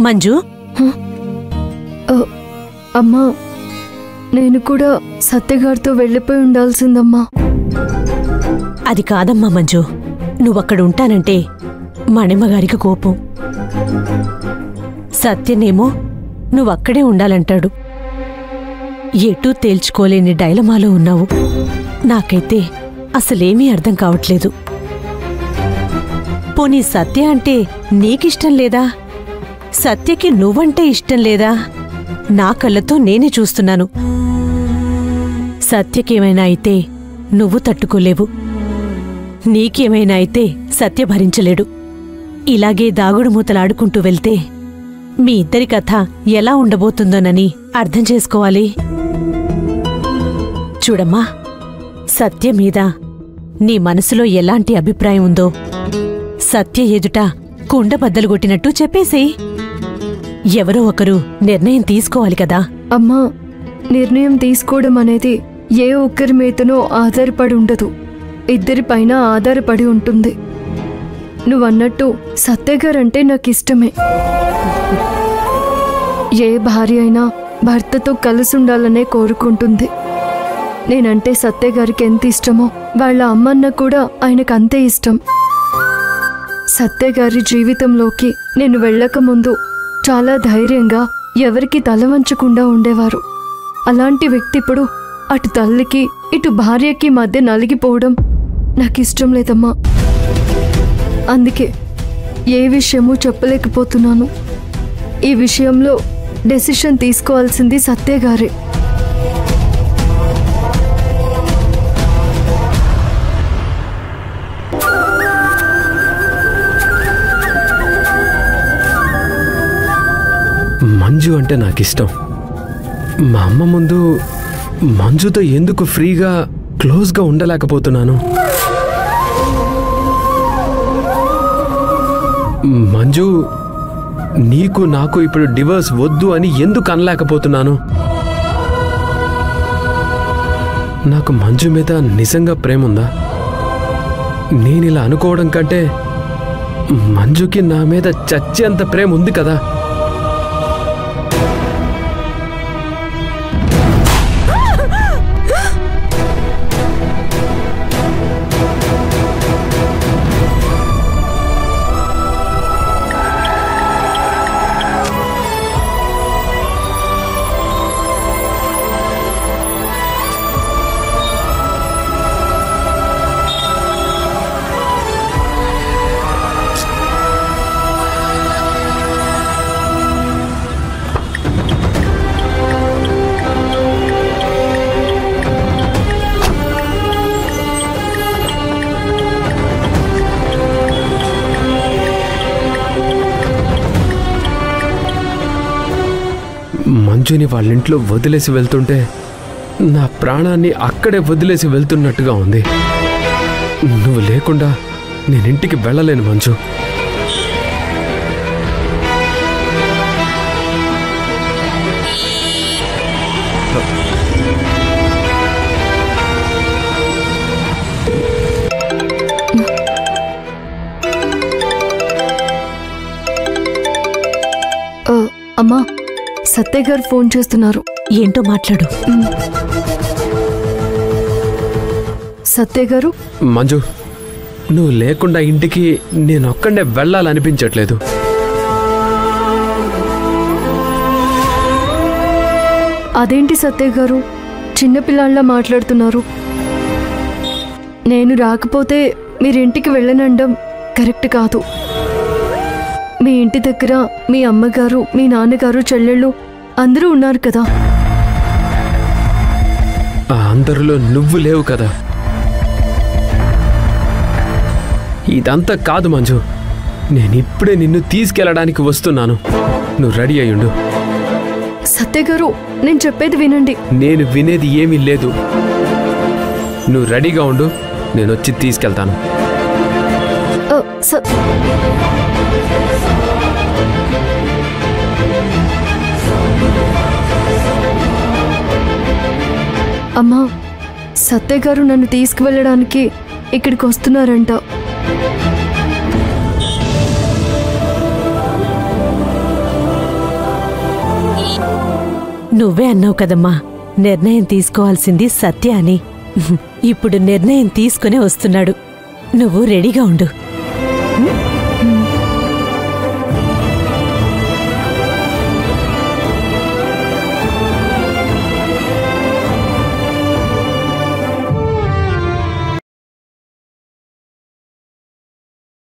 మంజు, అమ్మా, నేను కూడా సత్యగారితో వెళ్ళిపోయి ఉండాల్సిందమ్మా. అది కాదమ్మా మంజు, నువ్వక్కడ ఉంటానంటే మణిమగారికి కోపం. సత్యనేమో నువ్వక్కడే ఉండాలంటాడు. ఎటూ తేల్చుకోలేని డైలమాలో ఉన్నావు. నాకైతే అసలేమీ అర్థం కావట్లేదు. పోనీ సత్య అంటే నీకిష్టం లేదా? సత్యకి నువ్వంటే ఇష్టం లేదా? నా కళ్ళతో నేనే చూస్తున్నాను. సత్యకేమైనా అయితే నువ్వు తట్టుకోలేవు, నీకేమైనా అయితే సత్య భరించలేడు. ఇలాగే దాగుడు మూతలాడుకుంటూ వెళ్తే మీ ఇద్దరి కథ ఎలా ఉండబోతుందోనని అర్థం చేసుకోవాలి. చూడమ్మా, సత్య మీద నీ మనసులో ఎలాంటి అభిప్రాయం ఉందో సత్య ఎదుట కుండ బద్దలు కొట్టినట్టు చెప్పేసేయ్. ఎవరో ఒకరు నిర్ణయం తీసుకోవాలి కదా. అమ్మా, నిర్ణయం తీసుకోవడం అనేది ఏ ఒక్కరి మీదనో ఆధారపడి ఉండదు, ఇద్దరిపైన ఆధారపడి ఉంటుంది. నువ్వన్నట్టు సత్యగారంటే నాకిష్టమే. ఏ భార్య అయినా భర్తతో కలిసి ఉండాలనే కోరుకుంటుంది. నేనంటే సత్యగారికి ఎంత ఇష్టమో వాళ్ళ అమ్మన్న కూడా ఆయనకు అంతే ఇష్టం. సత్యగారి జీవితంలోకి నేను వెళ్ళకముందు చాలా ధైర్యంగా ఎవరికి తల వంచకుండా ఉండేవారు. అలాంటి వ్యక్తి ఇప్పుడు అటు తల్లికి ఇటు భార్యకి మధ్య నలిగిపోవడం నాకిష్టం లేదమ్మా. అందుకే ఏ విషయమూ చెప్పలేకపోతున్నాను. ఈ విషయంలో డెసిషన్ తీసుకోవాల్సింది సత్యగారే. మంజు అంటే నాకిష్టం. మా అమ్మ ముందు మంజుతో ఎందుకు ఫ్రీగా క్లోజ్గా ఉండలేకపోతున్నాను? మంజు, నీకు నాకు ఇప్పుడు డివోర్స్ వద్దు అని ఎందుకు అనలేకపోతున్నాను? నాకు మంజు మీద నిజంగా ప్రేమ ఉందా? నేనిలా అనుకోవడం కంటే మంజుకి నా మీద చచ్చేంత ప్రేమ ఉంది కదా. మంజుని వాళ్ళింట్లో వదిలేసి వెళ్తుంటే నా ప్రాణాన్ని అక్కడే వదిలేసి వెళ్తున్నట్టుగా ఉంది. నువ్వు లేకుండా నేనింటికి వెళ్ళలేను మంజు. అమ్మా, సత్యగారు ఫోన్ చేస్తున్నారు. ఏంటో మాట్లాడు. సత్యగారు. మంజు, నువ్వు లేకుండా ఇంటికి నేనొక్కడే వెళ్ళాలనిపించట్లేదు. అదేంటి సత్యగారు, చిన్నపిల్లాళ్ళ మాట్లాడుతున్నారు? నేను రాకపోతే మీరింటికి వెళ్ళనండం కరెక్ట్ కాదు. మీ ఇంటి దగ్గర మీ అమ్మగారు, మీ నాన్నగారు, చెల్లెళ్ళు అందరూ ఉన్నారు కదా. అందరిలో నువ్వు లేవు కదా. ఇదంతా కాదు మంజు, నేనిప్పుడే నిన్ను తీసుకెళ్ళడానికి వస్తున్నాను. నువ్వు రెడీ అయ్యుండు. సత్యగారు, నేను చెప్పేది వినండి. నేను వినేది ఏమీ లేదు. నువ్వు రెడీగా ఉండు, నేను వచ్చి తీసుకెళ్తాను. అమ్మా, సత్యగారు నన్ను తీసుకువెళ్ళడానికి ఇక్కడికి వస్తున్నారంట. నువ్వే అన్నావు కదమ్మా, నిర్ణయం తీసుకోవాల్సింది సత్య అని. ఇప్పుడు నిర్ణయం తీసుకునే వస్తున్నాడు. నువ్వు రెడీగా ఉండు.